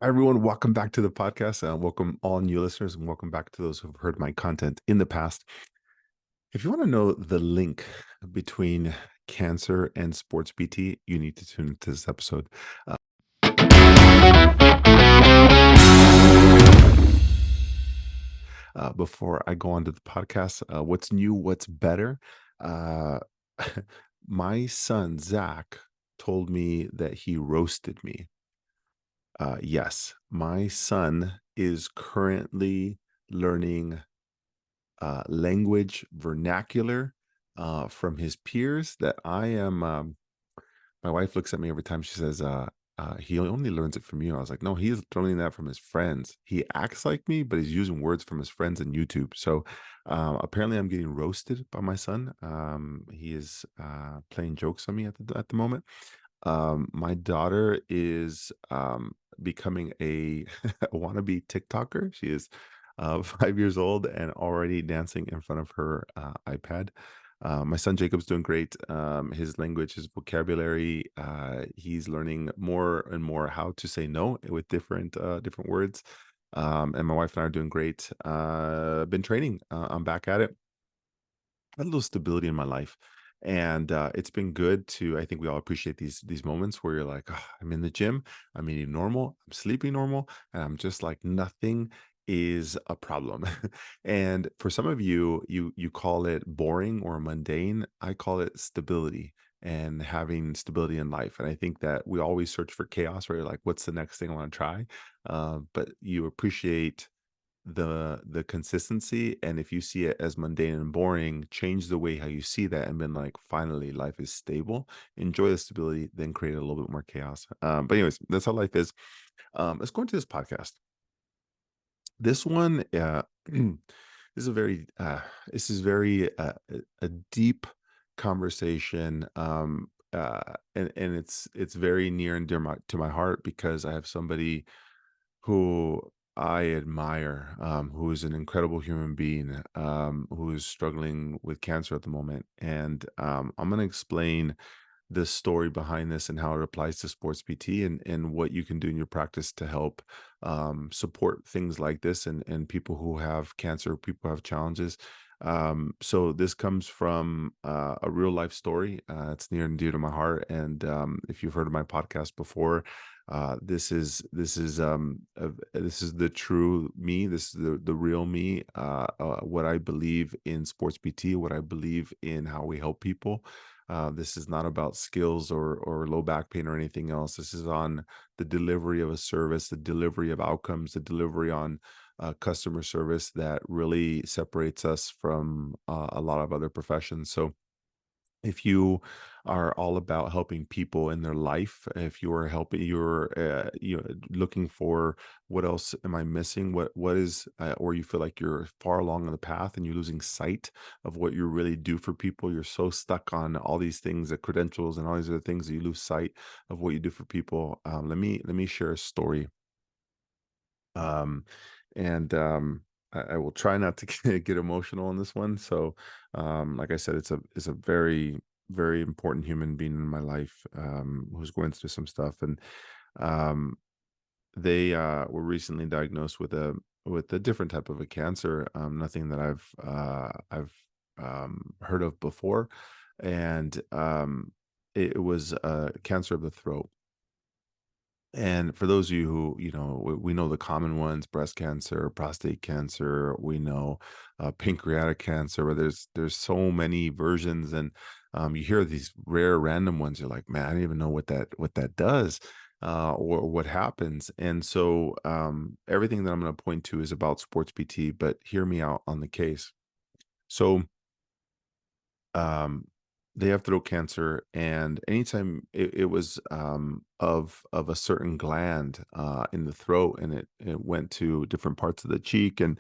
Hi, everyone. Welcome back to the podcast. Welcome all new listeners, and welcome back to those who've heard my content in the past. If you want to know the link between cancer and sports BT, you need to tune into this episode. Uh, before I go on to the podcast, what's new? What's better? Uh, my son Zach told me that he roasted me. Yes, my son is currently learning language vernacular from his peers that I am. My wife looks at me every time. She says, he only learns it from you. I was like, no, he's learning that from his friends. He acts like me, but he's using words from his friends on YouTube. So apparently, I'm getting roasted by my son. He is playing jokes on me at the moment. My daughter is becoming a wannabe TikToker. She is 5 years old and already dancing in front of her iPad. My son Jacob's doing great. His language, his vocabulary, he's learning more and more how to say no with different words. And my wife and I are doing great. Been training. I'm back at it. A little stability in my life, and it's been good to. I think we all appreciate these moments where you're like, "Ah, I'm in the gym, I'm eating normal, I'm sleeping normal, and I'm just like nothing is a problem." And for some of you, you call it boring or mundane. I call it stability and having stability in life. And I think that we always search for chaos, where you're like, "What's the next thing I want to try?" But you appreciate the consistency, and if you see it as mundane and boring, change the way how you see that and been like, finally life is stable, enjoy the stability, then create a little bit more chaos. But anyways, that's how life is. Let's go into this podcast. This one this is a very a deep conversation, and it's very near and dear to my heart because I have somebody who I admire, who is an incredible human being, who is struggling with cancer at the moment. And I'm going to explain the story behind this and how it applies to sports PT and what you can do in your practice to help support things like this and people who have cancer, people who have challenges. So this comes from a real life story. It's near and dear to my heart. And if you've heard of my podcast before, this is the true me. This is the real me. What I believe in sports PT, what I believe in how we help people. This is not about skills or low back pain or anything else. This is on the delivery of a service, the delivery of outcomes, the delivery on customer service that really separates us from a lot of other professions. So if you are all about helping people in their life, if you are helping, you're looking for what else am I missing? What is, or you feel like you're far along on the path and you're losing sight of what you really do for people. You're so stuck on all these things, the credentials and all these other things that you lose sight of what you do for people. Let me share a story, um, and I will try not to get emotional on this one. So, like I said, it's a very important human being in my life, who's going through some stuff, and um, they were recently diagnosed with a different type of a cancer, nothing that I've heard of before, and it was cancer of the throat. And for those of you who, we know the common ones: breast cancer, prostate cancer, we know pancreatic cancer, where there's so many versions, and you hear these rare random ones. You're like, man, I don't even know what that does, or what happens. And so everything that I'm going to point to is about sports PT, but hear me out on the case. So um they have throat cancer, and anytime it was of a certain gland in the throat, and it went to different parts of the cheek, and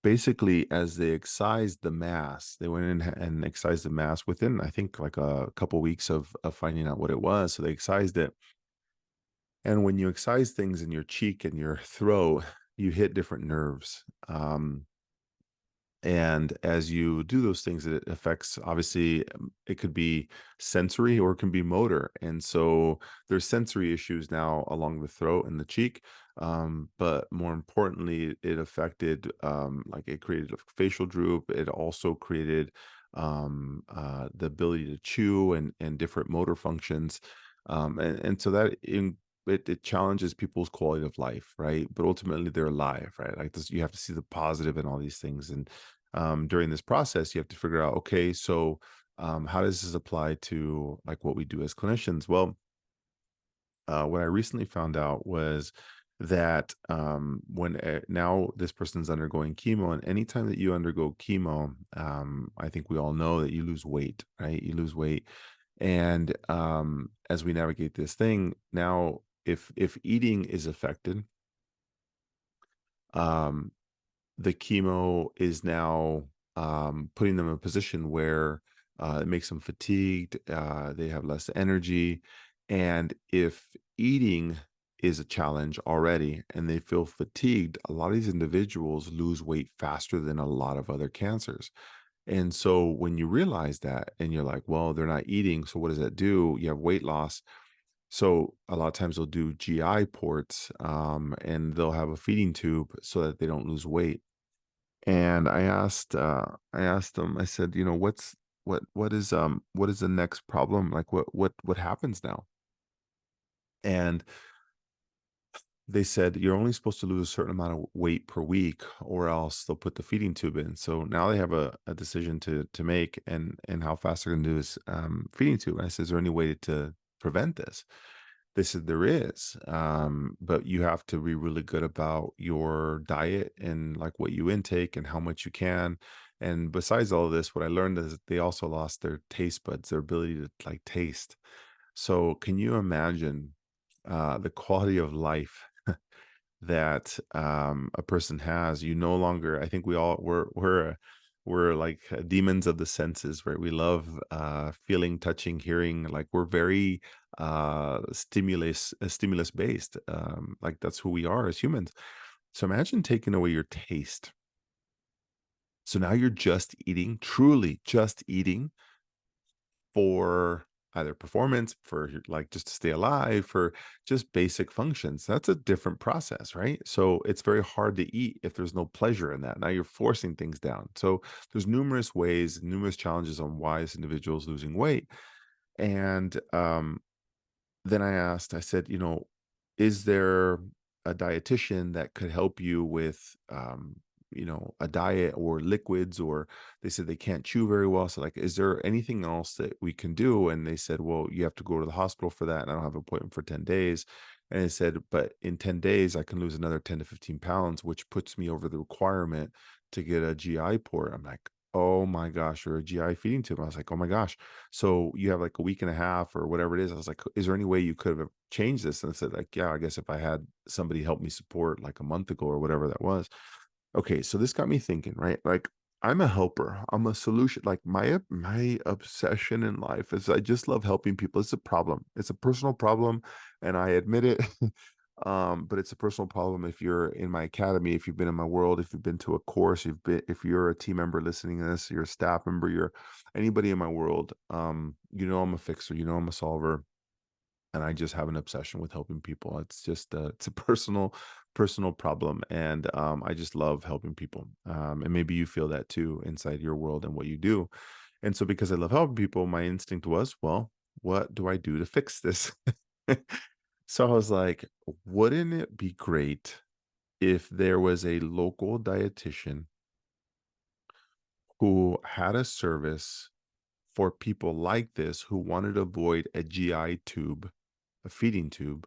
basically as they excised the mass, they went in and excised the mass within, I think, like a couple weeks of finding out what it was. So they excised it, and when you excise things in your cheek and your throat, you hit different nerves. And as you do those things, it affects, obviously, it could be sensory or it can be motor. And so there's sensory issues now along the throat and the cheek. But more importantly, it affected, like it created a facial droop. It also created the ability to chew and different motor functions. And so it challenges people's quality of life, right? But ultimately, they're alive, right? Like this, you have to see the positive in all these things. And during this process, you have to figure out, okay, so how does this apply to like what we do as clinicians? Well, what I recently found out was that when now this person's undergoing chemo, and anytime that you undergo chemo, I think we all know that you lose weight, right? You lose weight, and as we navigate this thing now, if eating is affected, um, the chemo is now putting them in a position where it makes them fatigued. They have less energy. And if eating is a challenge already and they feel fatigued, a lot of these individuals lose weight faster than a lot of other cancers. And so when you realize that and you're like, well, they're not eating. So what does that do? You have weight loss. So a lot of times they'll do GI ports and they'll have a feeding tube so that they don't lose weight. And I asked them, I said, you know, what is the next problem? Like what happens now? And they said you're only supposed to lose a certain amount of weight per week, or else they'll put the feeding tube in. So now they have a decision to make, and how fast they're gonna do this feeding tube. And I said, is there any way to prevent this? They said there is, but you have to be really good about your diet and like what you intake and how much you can. And besides all of this, what I learned is that they also lost their taste buds, their ability to like taste. So can you imagine the quality of life that a person has? You no longer, I think we all we're like demons of the senses, right? We love feeling, touching, hearing. Like we're very stimulus based. Like that's who we are as humans. So imagine taking away your taste. So now you're just eating, truly just eating for either performance, for like just to stay alive, for just basic functions. That's a different process, right? So it's very hard to eat if there's no pleasure in that. Now you're forcing things down. So there's numerous ways, numerous challenges on why this individual is losing weight. And then I asked, I said, you know, is there a dietitian that could help you with, you know, a diet or liquids? Or they said they can't chew very well. So, like, is there anything else that we can do? And they said, well, you have to go to the hospital for that. And I don't have an appointment for 10 days. And I said, but in 10 days, I can lose another 10 to 15 pounds, which puts me over the requirement to get a GI port. I'm like, oh my gosh, or a GI feeding tube. I was like, oh my gosh. So you have like a week and a half or whatever it is. I was like, is there any way you could have changed this? And I said, like, yeah, I guess if I had somebody help me support like a month ago or whatever that was. Okay, so this got me thinking, right? Like I'm a helper. I'm a solution. Like my obsession in life is I just love helping people. It's a problem. It's a personal problem, and I admit it. But it's a personal problem if you're in my academy, if you've been in my world, if you've been to a course, if you're a team member listening to this, you're a staff member, you're anybody in my world, you know I'm a fixer, you know I'm a solver, and I just have an obsession with helping people. It's just it's a personal problem, and I just love helping people. And maybe you feel that too inside your world and what you do. And so because I love helping people, my instinct was, well, what do I do to fix this? So I was like, wouldn't it be great if there was a local dietitian who had a service for people like this who wanted to avoid a GI tube, a feeding tube,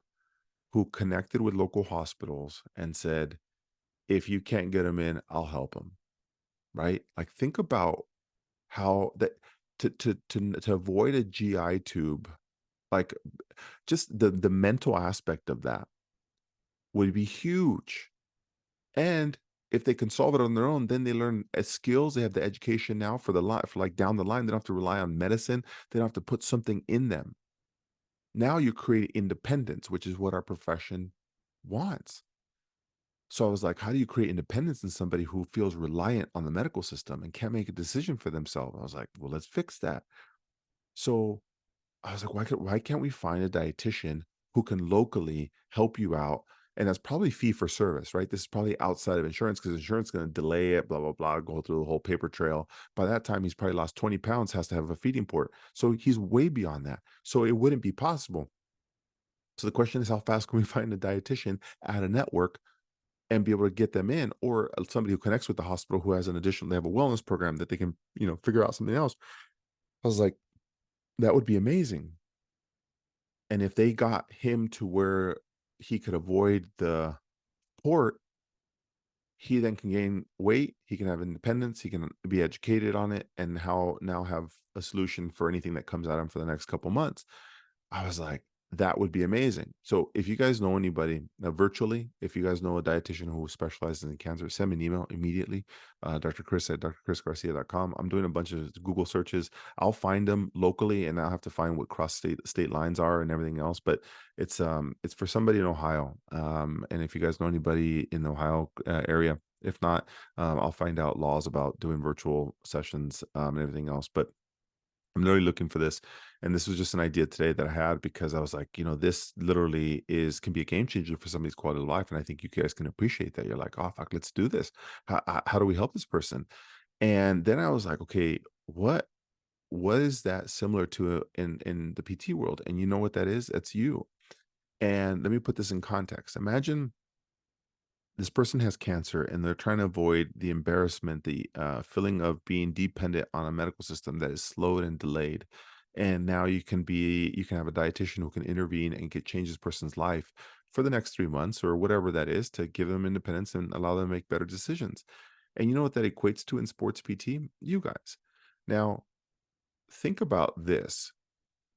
who connected with local hospitals and said, if you can't get them in, I'll help them. Right? Like think about how that to avoid a GI tube, like just the mental aspect of that would be huge. And if they can solve it on their own, then they learn skills. They have the education now for the life, for like down the line. They don't have to rely on medicine. They don't have to put something in them. Now you create independence, which is what our profession wants. So I was like, how do you create independence in somebody who feels reliant on the medical system and can't make a decision for themselves? I was like, well, let's fix that. So I was like, why can't we find a dietitian who can locally help you out? And that's probably fee for service, right? This is probably outside of insurance because insurance is going to delay it, blah, blah, blah, go through the whole paper trail. By that time, he's probably lost 20 pounds, has to have a feeding port. So he's way beyond that. So it wouldn't be possible. So the question is, how fast can we find a dietitian at a network and be able to get them in, or somebody who connects with the hospital who has an additional, they have a wellness program that they can, figure out something else. I was like, that would be amazing. And if they got him to where he could avoid the port, he then can gain weight, he can have independence, he can be educated on it, and how now have a solution for anything that comes at him for the next couple months. I was like, that would be amazing. So if you guys know anybody virtually, if you guys know a dietitian who specializes in cancer, send me an email immediately. Dr. Chris at drchrisgarcia.com. I'm doing a bunch of Google searches. I'll find them locally, and I'll have to find what cross state lines are and everything else. But it's for somebody in Ohio. And if you guys know anybody in the Ohio area, if not, I'll find out laws about doing virtual sessions and everything else. But I'm really looking for this. And this was just an idea today that I had because I was like, this literally can be a game changer for somebody's quality of life. And I think you guys can appreciate that. You're like, oh, fuck, let's do this. How do we help this person? And then I was like, okay, what is that similar to in the PT world? And you know what that is? That's you. And let me put this in context. Imagine this person has cancer and they're trying to avoid the embarrassment, the feeling of being dependent on a medical system that is slowed and delayed. And now you can have a dietitian who can intervene and get change this person's life for the next 3 months or whatever that is to give them independence and allow them to make better decisions. And you know what that equates to in sports PT? You guys. Now, think about this.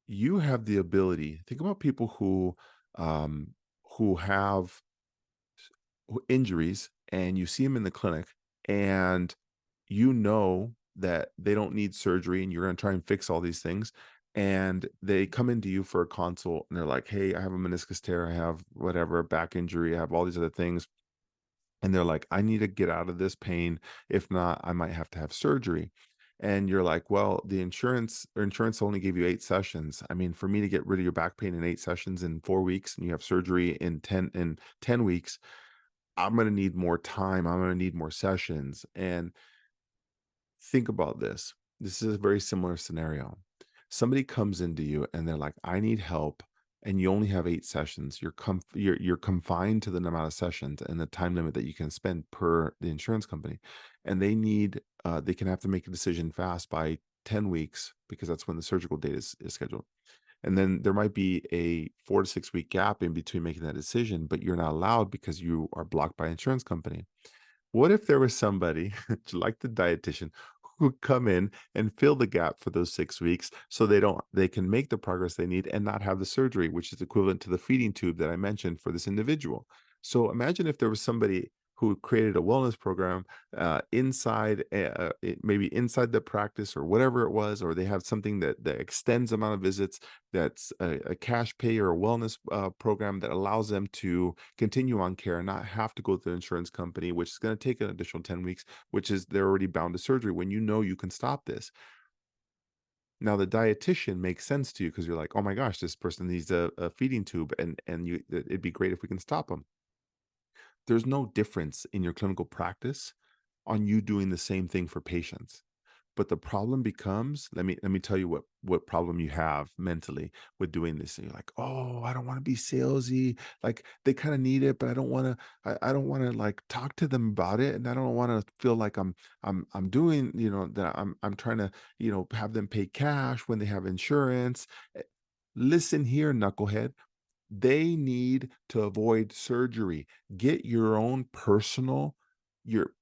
You have the ability, think about people um, who have injuries and you see them in the clinic and you know that they don't need surgery and you're going to try and fix all these things, and they come into you for a consult and they're like, hey, I have a meniscus tear, I have whatever back injury, I have all these other things, and they're like, I need to get out of this pain, if not I might have to have surgery. And you're like, well, the insurance only gave you 8 sessions. I mean, for me to get rid of your back pain in 8 sessions in 4 weeks, and you have surgery in 10 weeks, I'm going to need more time. I'm going to need more sessions. And think about this. This is a very similar scenario. Somebody comes into you and they're like, I need help. And you only have 8 sessions. You're confined to the amount of sessions and the time limit that you can spend per the insurance company. And they can have to make a decision fast by 10 weeks because that's when the surgical date is scheduled. And then there might be a 4 to 6 week gap in between making that decision, but you're not allowed because you are blocked by insurance company. What if there was somebody like the dietitian who would come in and fill the gap for those 6 weeks so they can make the progress they need and not have the surgery, which is equivalent to the feeding tube that I mentioned for this individual. So imagine if there was somebody who created a wellness program maybe inside the practice or whatever it was, or they have something that extends the amount of visits, that's a cash pay or a wellness program that allows them to continue on care and not have to go to the insurance company, which is going to take an additional 10 weeks, which is they're already bound to surgery when you know you can stop this. Now, the dietitian makes sense to you because you're like, oh my gosh, this person needs a feeding tube, and it'd be great if we can stop them. There's no difference in your clinical practice on you doing the same thing for patients. But the problem becomes, let me tell you what problem you have mentally with doing this. And you're like, oh, I don't want to be salesy. Like they kind of need it, but I don't want to. I don't want to like talk to them about it, and I don't want to feel like I'm doing that I'm trying to have them pay cash when they have insurance. Listen here, knucklehead. They need to avoid surgery. Get your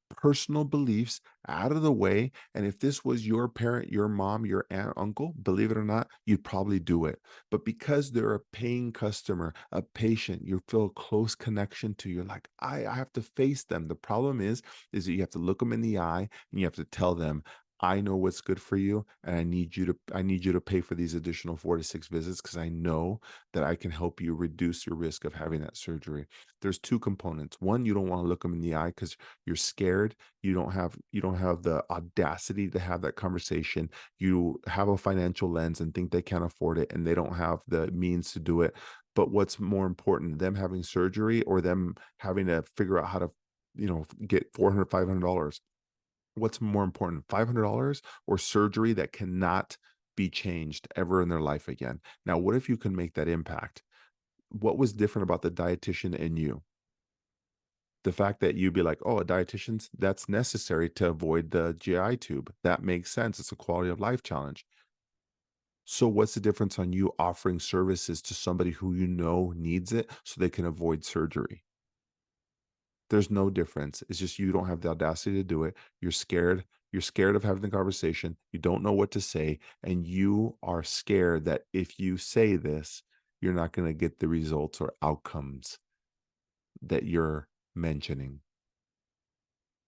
personal beliefs out of the way. And if this was your parent, your mom, your aunt, uncle, believe it or not, you'd probably do it. But because they're a paying customer, a patient, you feel a close connection to, you're like, I have to face them. The problem is that you have to look them in the eye and you have to tell them, I know what's good for you, and I need you to pay for these additional 4 to 6 visits because I know that I can help you reduce your risk of having that surgery. There's two components. One, you don't want to look them in the eye because you're scared. You don't have the audacity to have that conversation. You have a financial lens and think they can't afford it and they don't have the means to do it. But what's more important, them having surgery or them having to figure out how to, get 400, $500? What's more important, $500 or surgery that cannot be changed ever in their life again? Now, what if you can make that impact? What was different about the dietitian and you? The fact that you'd be like, "Oh, a dietitian's that's necessary to avoid the GI tube. That makes sense. It's a quality of life challenge." So what's the difference on you offering services to somebody who you know needs it so they can avoid surgery? There's no difference. It's just you don't have the audacity to do it. You're scared. You're scared of having the conversation. You don't know what to say. And you are scared that if you say this, you're not going to get the results or outcomes that you're mentioning.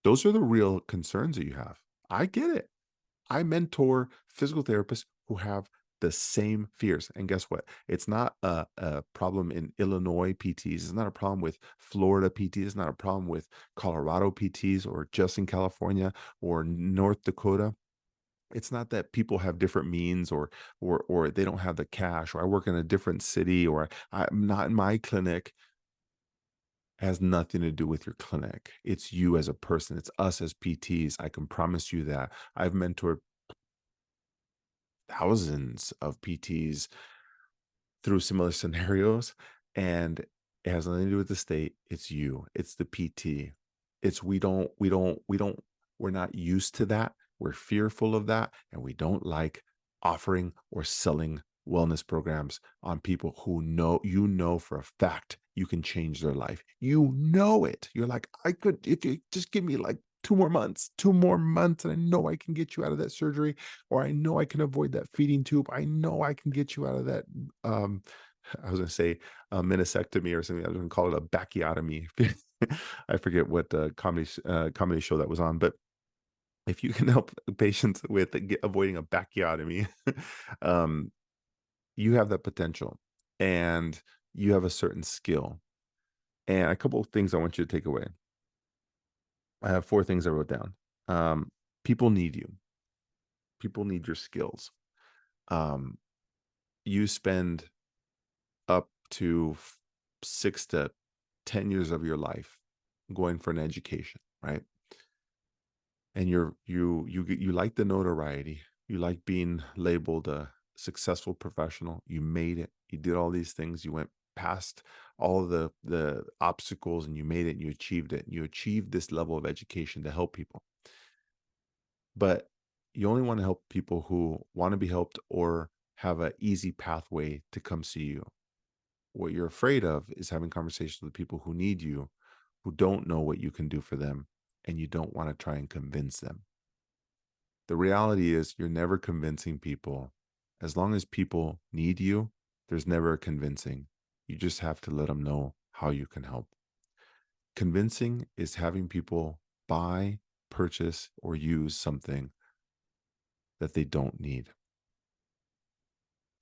Those are the real concerns that you have. I get it. I mentor physical therapists who have the same fears. And guess what? It's not a problem in Illinois PTs. It's not a problem with Florida PTs. It's not a problem with Colorado PTs or just in California or North Dakota. It's not that people have different means or they don't have the cash or I work in a different city or I'm not in my clinic. Has nothing to do with your clinic. It's you as a person. It's us as PTs. I can promise you that. I've mentored thousands of PTs through similar scenarios, and it has nothing to do with the state. It's you. It's the PT. It's we're not used to that. We're fearful of that, and we don't like offering or selling wellness programs on people who know for a fact you can change their life. You know it. You're like, I could if you just give me like 2 more months, and I know I can get you out of that surgery, or I know I can avoid that feeding tube. I know I can get you out of that. Um, I was going to say a meniscectomy or something. I was going to call it a bacchiotomy. I forget what comedy show that was on, but if you can help patients with avoiding a bacchiotomy, um, you have that potential, and you have a certain skill. And a couple of things I want you to take away. I have 4 things I wrote down. Um, People need you. People need your skills. Um, you spend up to 6 to 10 years of your life going for an education, right? And you like the notoriety. You like being labeled a successful professional. You made it. You did all these things. You went past all the obstacles and you made it and you achieved it. You achieved this level of education to help people. But you only want to help people who want to be helped or have an easy pathway to come see you. What you're afraid of is having conversations with people who need you, who don't know what you can do for them, and you don't want to try and convince them. The reality is, you're never convincing people. As long as people need you, there's never a convincing. You just have to let them know how you can help. Convincing is having people buy, purchase, or use something that they don't need.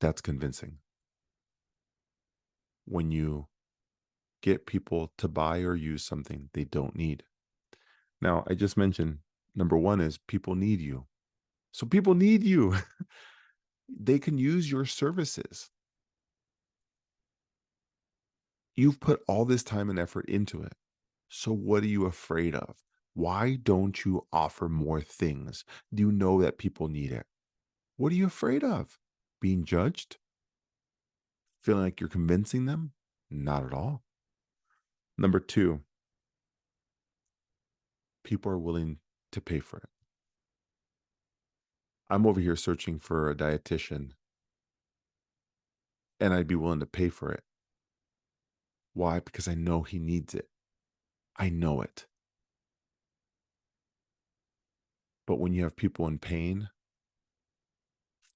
That's convincing. When you get people to buy or use something they don't need. Now, I just mentioned number one is people need you. So people need you. They can use your services. You've put all this time and effort into it. So what are you afraid of? Why don't you offer more things? Do you know that people need it? What are you afraid of? Being judged? Feeling like you're convincing them? Not at all. Number two, people are willing to pay for it. I'm over here searching for a dietitian and I'd be willing to pay for it. Why? Because I know he needs it. I know it. But when you have people in pain,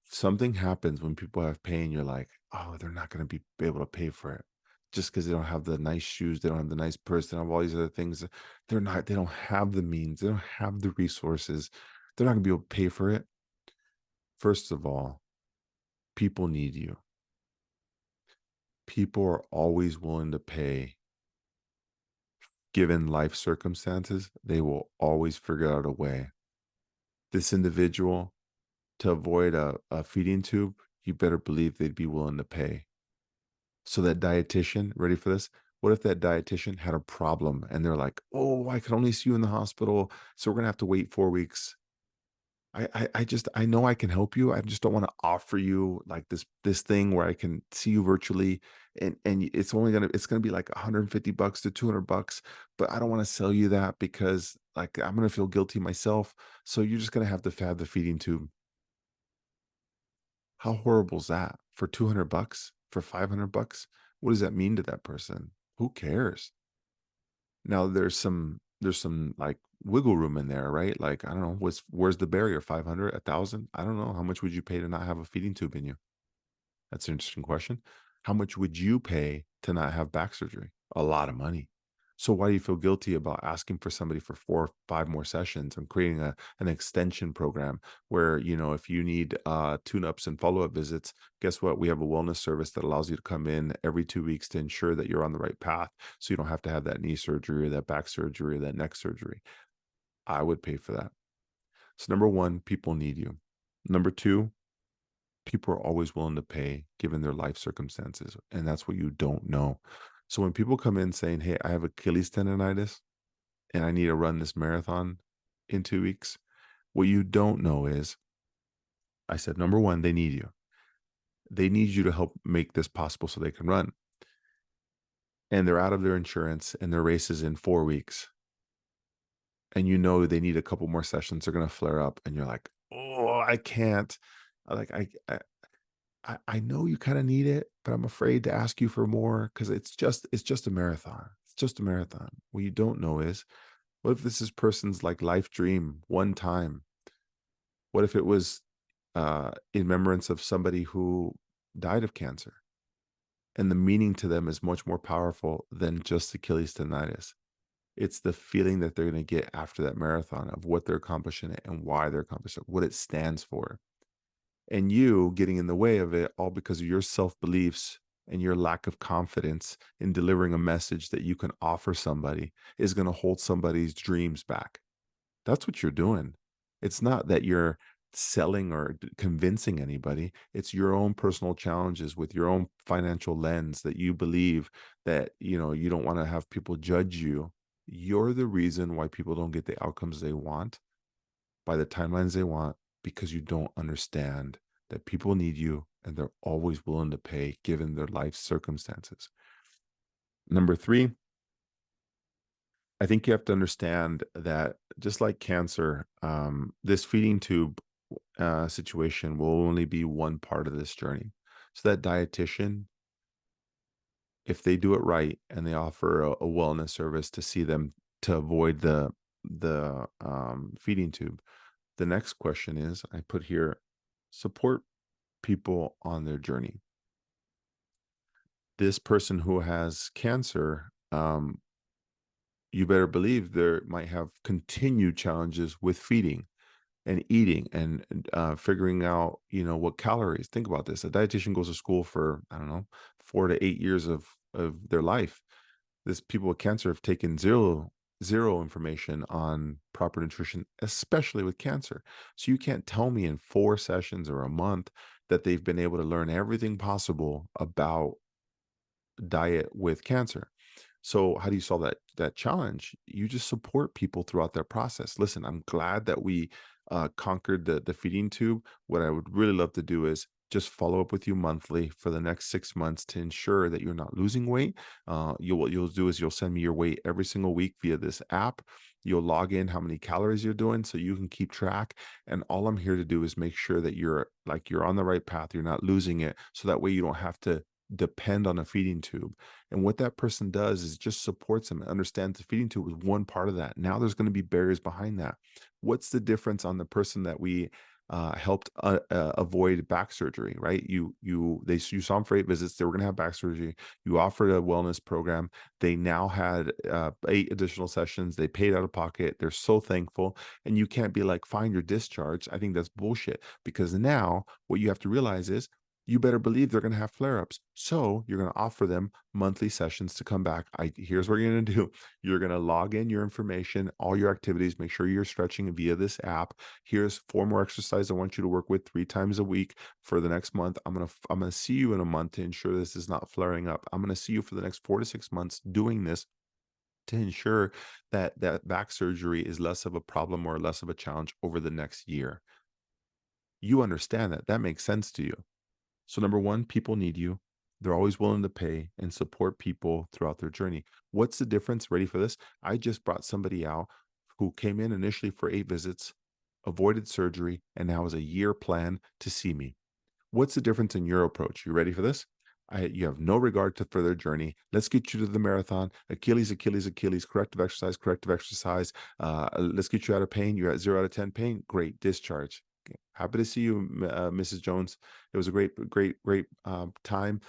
something happens when people have pain. You're like, oh, they're not going to be able to pay for it just because they don't have the nice shoes, they don't have the nice purse, they don't have all these other things. They don't have the means, they don't have the resources. They're not going to be able to pay for it. First of all, people need you. People are always willing to pay. Given life circumstances, they will always figure out a way. This individual, to avoid a feeding tube, you better believe they'd be willing to pay. So that dietitian, ready for this? What if that dietitian had a problem and they're like, "Oh, I can only see you in the hospital, so we're gonna have to wait 4 weeks." I know I can help you. I just don't wanna offer you, like, this thing where I can see you virtually, and it's gonna be like 150 bucks to 200 bucks, but I don't wanna sell you that because, like, I'm gonna feel guilty myself, so you're just gonna have the feeding tube. How horrible is that? For 200 bucks? For 500 bucks? What does that mean to that person? Who cares? Now there's some, like, wiggle room in there, right? Like, I don't know, where's the barrier? 500, 1,000? I don't know. How much would you pay to not have a feeding tube in you? That's an interesting question. How much would you pay to not have back surgery? A lot of money. So why do you feel guilty about asking for somebody for 4 or 5 more sessions and creating an extension program where, if you need tune-ups and follow-up visits, guess what? We have a wellness service that allows you to come in every 2 weeks to ensure that you're on the right path so you don't have to have that knee surgery or that back surgery or that neck surgery. I would pay for that. So number 1, people need you. Number 2, people are always willing to pay given their life circumstances, and that's what you don't know. So when people come in saying, "Hey, I have Achilles tendonitis and I need to run this marathon in 2 weeks," what you don't know is, I said, number 1, they need you. They need you to help make this possible so they can run. And they're out of their insurance and their race is in 4 weeks. And they need a couple more sessions. They're gonna flare up, and you're like, "Oh, I can't." Like I know you kinda need it, but I'm afraid to ask you for more because it's just a marathon. It's just a marathon. What you don't know is, what if this is person's, like, life dream one time? What if it was, in remembrance of somebody who died of cancer, and the meaning to them is much more powerful than just Achilles tendonitis? It's the feeling that they're gonna get after that marathon of what they're accomplishing it and why they're accomplishing it, what it stands for. And you getting in the way of it all because of your self beliefs and your lack of confidence in delivering a message that you can offer somebody is going to hold somebody's dreams back. That's what you're doing. It's not that you're selling or convincing anybody. It's your own personal challenges with your own financial lens that you believe that, you don't want to have people judge you. You're the reason why people don't get the outcomes they want by the timelines they want because you don't understand that people need you and they're always willing to pay given their life circumstances. Number 3, I think you have to understand that just like cancer, this feeding tube situation will only be one part of this journey. So that dietitian, if they do it right and they offer a wellness service to see them to avoid the feeding tube, the next question is, I put here, support people on their journey. This person who has cancer, you better believe there might have continued challenges with feeding and eating and figuring out, what calories. Think about this. A dietitian goes to school for, I don't know, 4 to 8 years of their life. This people with cancer have taken zero information on proper nutrition, especially with cancer. So you can't tell me in 4 sessions or a month that they've been able to learn everything possible about diet with cancer. So how do you solve that challenge? You just support people throughout that process. Listen, I'm glad that we conquered the feeding tube. What I would really love to do is just follow up with you monthly for the next 6 months to ensure that you're not losing weight. What you'll do is you'll send me your weight every single week via this app. You'll log in how many calories you're doing so you can keep track. And all I'm here to do is make sure that you're on the right path. You're not losing it. So that way you don't have to depend on a feeding tube. And what that person does is just supports them and understands the feeding tube is one part of that. Now there's going to be barriers behind that. What's the difference on the person that we helped avoid back surgery, right? You saw them for 8 visits. They were going to have back surgery. You offered a wellness program. They now had 8 additional sessions. They paid out of pocket. They're so thankful. And you can't be like, find your discharge. I think that's bullshit because now what you have to realize is you better believe they're going to have flare ups. So you're going to offer them monthly sessions to come back. Here's what you're going to do. You're going to log in your information, all your activities, make sure you're stretching via this app. Here's four more exercises I want you to work with 3 times a week for the next month. I'm going to see you in a month to ensure this is not flaring up. I'm going to see you for the next 4 to 6 months doing this to ensure that that back surgery is less of a problem or less of a challenge over the next year. You understand that. That makes sense to you. So, number one, people need you. They're always willing to pay and support people throughout their journey. What's the difference? Ready for this? I just brought somebody out who came in initially for 8 visits, avoided surgery, and now has a year plan to see me. What's the difference in your approach? You ready for this? You have no regard for their journey. Let's get you to the marathon. Achilles, Achilles, Achilles. Corrective exercise, corrective exercise. Let's get you out of pain. You're at 0 out of 10 pain. Great discharge. Okay. Happy to see you, Mrs. Jones. It was a great time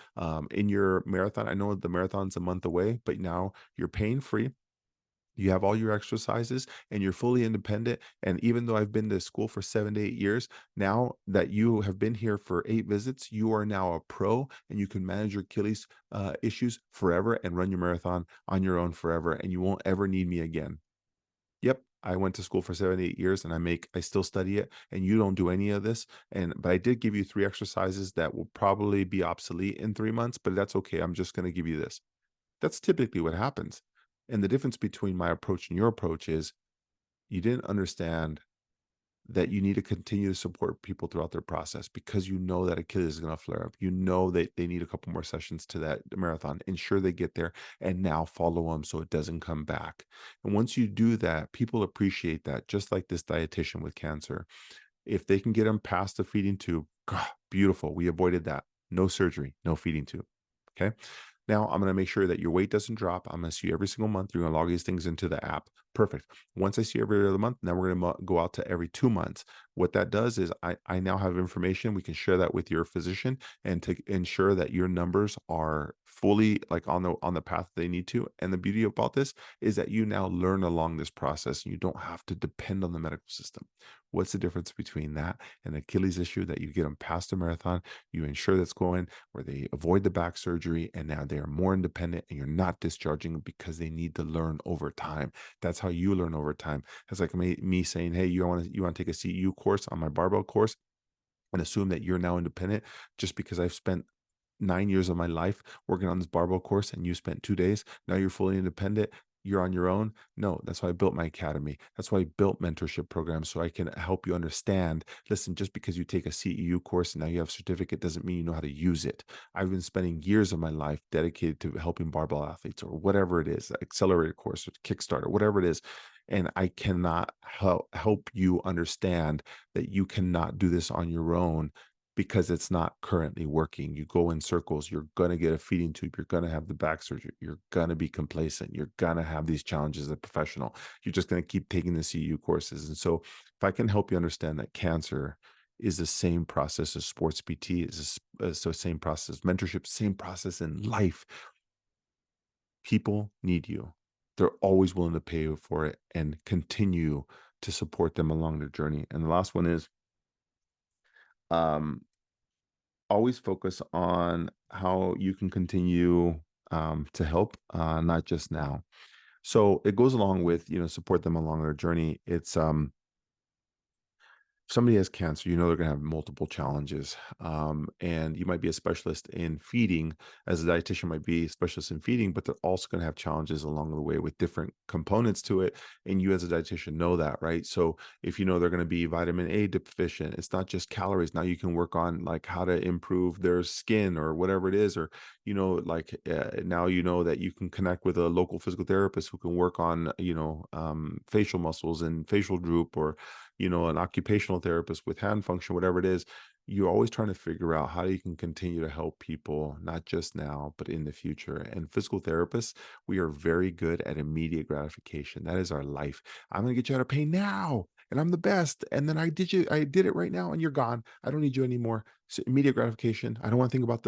in your marathon. I know the marathon's a month away, but now you're pain free. You have all your exercises and you're fully independent. And even though I've been to school for 7 to 8 years, now that you have been here for 8 visits, you are now a pro and you can manage your Achilles issues forever and run your marathon on your own forever. And you won't ever need me again. Yep. I went to school for 7 to 8 years and I still study it and you don't do any of this. But I did give you 3 exercises that will probably be obsolete in 3 months, but that's okay. I'm just going to give you this. That's typically what happens. And the difference between my approach and your approach is you didn't understand that you need to continue to support people throughout their process because you know that Achilles is going to flare up. You know that they need a couple more sessions to that marathon. Ensure they get there and now follow them so it doesn't come back. And once you do that, people appreciate that, just like this dietitian with cancer. If they can get them past the feeding tube, God, beautiful. We avoided that. No surgery, no feeding tube. Okay. Now I'm going to make sure that your weight doesn't drop. I'm going to see you every single month. You're going to log these things into the app. Perfect. Once I see you every other month, now we're going to go out to every 2 months. What that does is I now have information. We can share that with your physician and to ensure that your numbers are fully like on the path they need to. And the beauty about this is that you now learn along this process and you don't have to depend on the medical system. What's the difference between that and the Achilles issue that you get them past the marathon, you ensure that's going where they avoid the back surgery and now they are more independent and you're not discharging because they need to learn over time. That's how you learn over time. It's like me saying, hey, you want to take a CEU course on my barbell course and assume that you're now independent just because I've spent 9 years of my life working on this barbell course and you spent 2 days. Now you're fully independent. You're on your own. No, that's why I built my academy. That's why I built mentorship programs so I can help you understand. Listen, just because you take a CEU course and now you have a certificate doesn't mean you know how to use it. I've been spending years of my life dedicated to helping barbell athletes or whatever it is, accelerator course or Kickstarter, whatever it is. And I cannot help you understand that you cannot do this on your own because it's not currently working. You go in circles, you're going to get a feeding tube, you're going to have the back surgery, you're going to be complacent, you're going to have these challenges as a professional. You're just going to keep taking the CU courses. And so, if I can help you understand that cancer is the same process as sports PT, is the same process, mentorship, same process in life. People need you. They're always willing to pay you for it and continue to support them along their journey. And the last one is, um, always focus on how you can continue to help, not just now. So it goes along with, support them along their journey. It's somebody has cancer, they're going to have multiple challenges. And you might be a specialist in feeding, as a dietitian might be a specialist in feeding, but they're also going to have challenges along the way with different components to it. And you, as a dietitian, know that, right? So if you know they're going to be vitamin A deficient, it's not just calories. Now you can work on like how to improve their skin or whatever it is, or, now you know that you can connect with a local physical therapist who can work on, facial muscles and facial droop, or an occupational therapist with hand function, whatever it is. You're always trying to figure out how you can continue to help people, not just now, but in the future. And physical therapists, we are very good at immediate gratification. That is our life. I'm going to get you out of pain now, and I'm the best. And then I did it right now, and you're gone. I don't need you anymore. So immediate gratification. I don't want to think about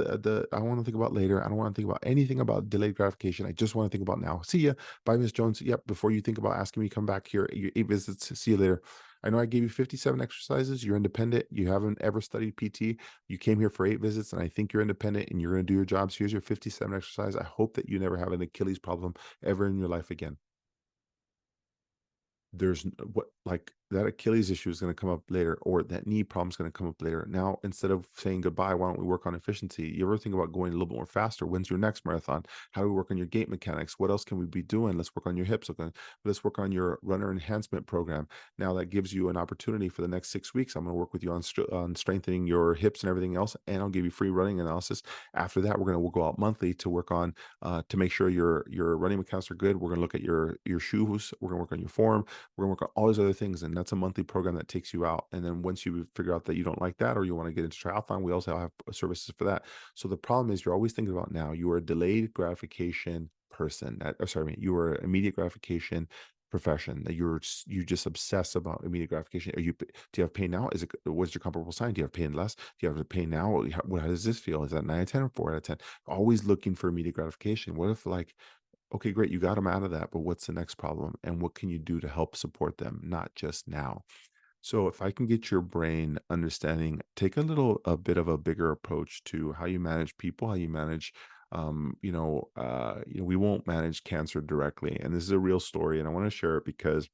I want to think about later. I don't want to think about anything about delayed gratification. I just want to think about now. See ya. Bye, Miss Jones. Yep. Before you think about asking me to come back here, 8 visits. See you later. I know I gave you 57 exercises. You're independent. You haven't ever studied PT. You came here for 8 visits, and I think you're independent and you're going to do your jobs. Here's your 57 exercise. I hope that you never have an Achilles problem ever in your life again. There's what like that Achilles issue is going to come up later, or that knee problem is going to come up later. Now, instead of saying goodbye, why don't we work on efficiency? You ever think about going a little bit more faster? When's your next marathon? How do we work on your gait mechanics? What else can we be doing? Let's work on your hips. Okay, let's work on your runner enhancement program. Now that gives you an opportunity for the next 6 weeks. I'm going to work with you on, on strengthening your hips and everything else, and I'll give you free running analysis. After that, we're going to go out monthly to work on to make sure your running mechanics are good. We're going to look at your shoes. We're going to work on your form. We're gonna work on all these other things, and that's a monthly program that takes you out. And then once you figure out that you don't like that, or you want to get into triathlon, we also have services for that. So the problem is, you're always thinking about now. You are a delayed gratification person. Sorry, you are an immediate gratification profession. That you just obsess about immediate gratification. Do you have pain now? What's your comparable sign? Do you have pain less? Do you have pain now? How does this feel? Is that 9 out of 10 or 4 out of 10? Always looking for immediate gratification. What if, like, okay, great, you got them out of that, but what's the next problem? And what can you do to help support them, not just now? So if I can get your brain understanding, take a bit of a bigger approach to how you manage people, how you manage, we won't manage cancer directly. And this is a real story, and I want to share it because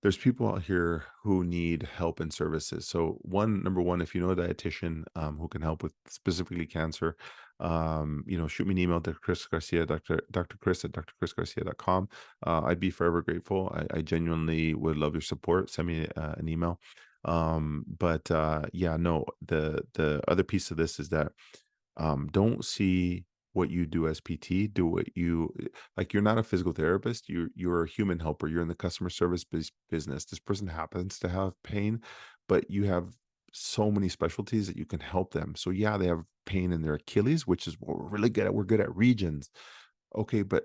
there's people out here who need help and services. So number one, if you know a dietitian who can help with specifically cancer, shoot me an email to Chris Garcia, Dr. Chris at drchrisgarcia.com. I'd be forever grateful. I genuinely would love your support. Send me an email. Yeah, no, the other piece of this is that don't see what you do as PT, do what you like. You're not a physical therapist. You're a human helper. You're in the customer service business. This person happens to have pain, but you have so many specialties that you can help them. So yeah, they have pain in their Achilles, which is what we're really good at. We're good at regions. Okay, but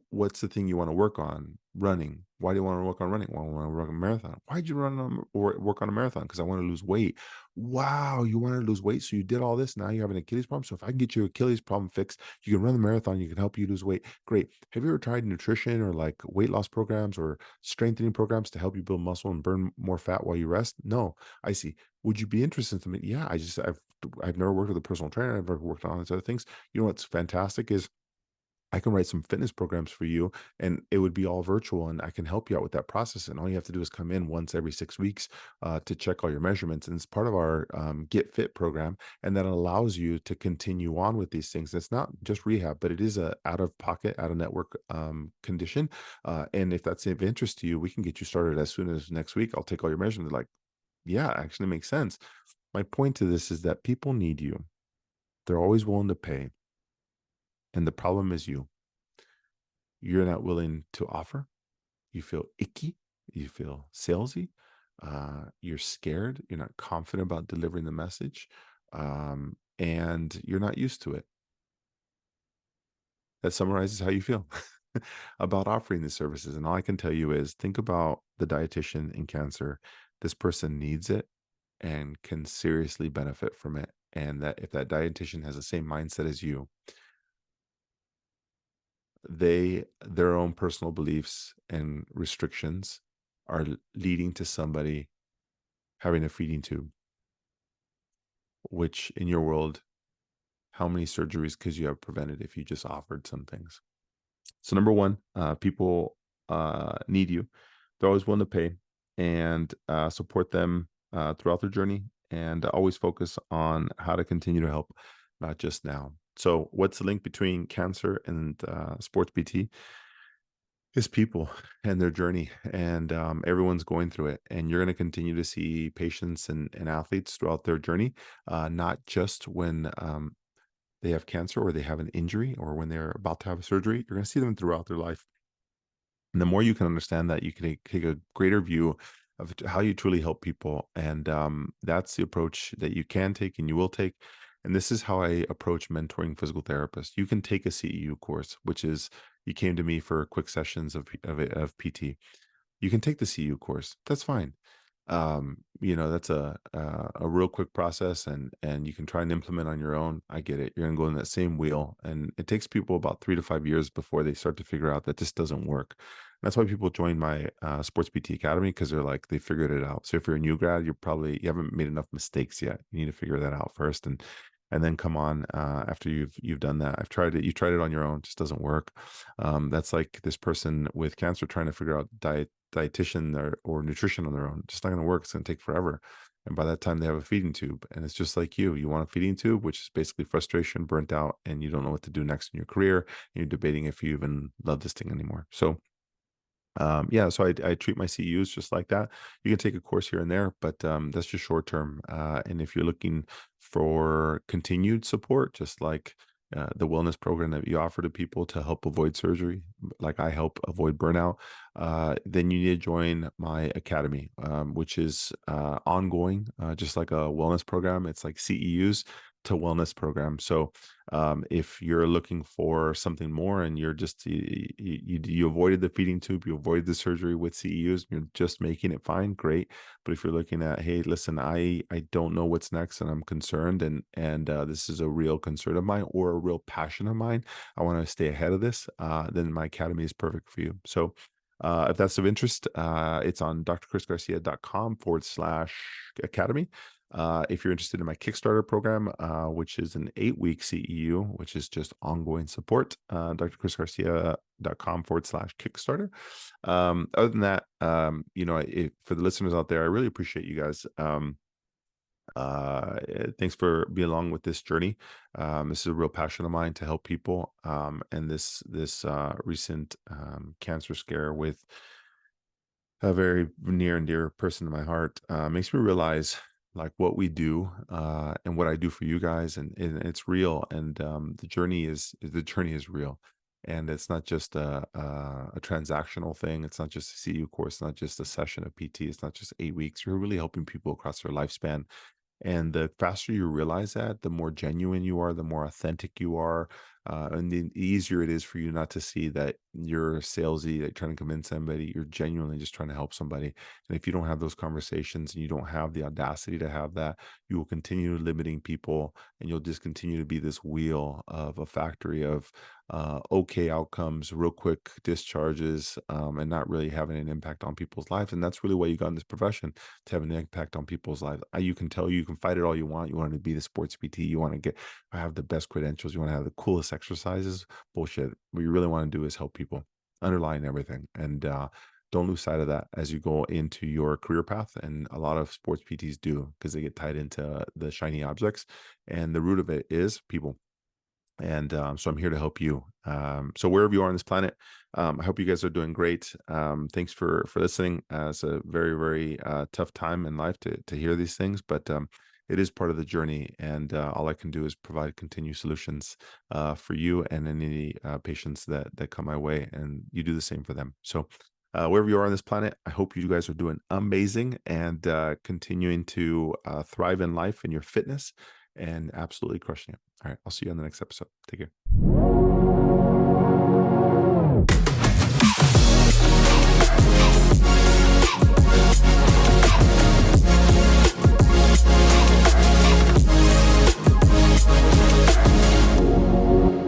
what's the thing you want to work on? Running. Why do you want to work on running? Well, I want to work on a marathon. Why'd you run on or work on a marathon? Because I want to lose weight. Wow, you want to lose weight, so you did all this. Now you have an Achilles problem. So if I can get your Achilles problem fixed, you can run the marathon. You can help you lose weight. Great. Have you ever tried nutrition or like weight loss programs or strengthening programs to help you build muscle and burn more fat while you rest? No. I see. Would you be interested in something? Yeah. I've never worked with a personal trainer. I've never worked on these other things. You know what's fantastic is I can write some fitness programs for you, and it would be all virtual, and I can help you out with that process. And all you have to do is come in once every 6 weeks to check all your measurements. And it's part of our Get Fit program, and that allows you to continue on with these things. It's not just rehab, but it is a out of pocket, out of network condition. And if that's of interest to you, we can get you started as soon as next week. I'll take all your measurements. Like, yeah, actually makes sense. My point to this is that people need you. They're always willing to pay, and the problem is you. You're not willing to offer. You feel icky. You feel salesy. You're scared. You're not confident about delivering the message. And you're not used to it. That summarizes how you feel about offering these services. And all I can tell you is think about the dietitian in cancer. This person needs it and can seriously benefit from it. And that if that dietitian has the same mindset as you, their own personal beliefs and restrictions are leading to somebody having a feeding tube, which in your world, how many surgeries could you have prevented if you just offered some things? So number one, people need you. They're always willing to pay, and support them throughout their journey, and always focus on how to continue to help, not just now. So what's the link between cancer and sports PT? Is people and their journey, and everyone's going through it, and you're going to continue to see patients and athletes throughout their journey, not just when they have cancer or they have an injury or when they're about to have a surgery. You're going to see them throughout their life, and the more you can understand that, you can take a greater view of how you truly help people. And that's the approach that you can take and you will take. And this is how I approach mentoring physical therapists. You can take a CEU course, which is you came to me for quick sessions of PT. You can take the CEU course. That's fine. That's a real quick process, and you can try and implement on your own. I get it. You're gonna go in that same wheel, and it takes people about 3 to 5 years before they start to figure out that this doesn't work. And that's why people join my sports PT academy, because they're like they figured it out. So if you're a new grad, you haven't made enough mistakes yet. You need to figure that out first, and then come on after you've done that. I've tried it. You tried it on your own, just doesn't work. That's like this person with cancer trying to figure out dietitian or nutrition on their own. Just not going to work. It's going to take forever. And by that time, they have a feeding tube. And it's just like you. You want a feeding tube, which is basically frustration, burnt out, and you don't know what to do next in your career. And you're debating if you even love this thing anymore. So yeah, so I treat my CEUs just like that. You can take a course here and there, but that's just short term. And if you're looking for continued support, just like the wellness program that you offer to people to help avoid surgery, like I help avoid burnout, then you need to join my academy, which is ongoing, just like a wellness program. It's like CEUs to wellness program. So if you're looking for something more and you're just you avoided the feeding tube, you avoided the surgery with CEUs, you're just making it fine, great. But if you're looking at, hey, listen, I don't know what's next, and I'm concerned, and this is a real concern of mine or a real passion of mine, I want to stay ahead of this, then my academy is perfect for you. So if that's of interest, it's on drchrisgarcia.com/academy. If you're interested in my Kickstarter program, which is an 8-week CEU, which is just ongoing support, drchrisgarcia.com/Kickstarter. Other than that, for the listeners out there, I really appreciate you guys. Thanks for being along with this journey. This is a real passion of mine to help people. And this recent cancer scare with a very near and dear person to my heart makes me realize like what we do and what I do for you guys, and it's real, and the journey is real, and it's not just a transactional thing. It's not just a CU course, it's not just a session of PT, it's not just 8 weeks. You're really helping people across their lifespan, and the faster you realize that, the more genuine you are, the more authentic you are, and the easier it is for you not to see that you're salesy, like trying to convince somebody. You're genuinely just trying to help somebody. And if you don't have those conversations and you don't have the audacity to have that, you will continue limiting people, and you'll just continue to be this wheel of a factory of okay outcomes, real quick discharges, and not really having an impact on people's lives. And that's really why you got in this profession, to have an impact on people's lives. You can tell you can fight it all you want. You want to be the sports PT. You want to have the best credentials. You want to have the coolest exercises. Bullshit. What you really want to do is help people, underlying everything. And don't lose sight of that as you go into your career path. And a lot of sports PTs do, because they get tied into the shiny objects. And the root of it is people. And so I'm here to help you. So wherever you are on this planet, I hope you guys are doing great. Thanks for listening. It's a very very tough time in life to hear these things, but it is part of the journey. And all I can do is provide continued solutions for you and any patients that come my way, and you do the same for them. So. Wherever you are on this planet, I hope you guys are doing amazing and continuing to thrive in life and your fitness, and absolutely crushing it. All right. I'll see you on the next episode. Take care.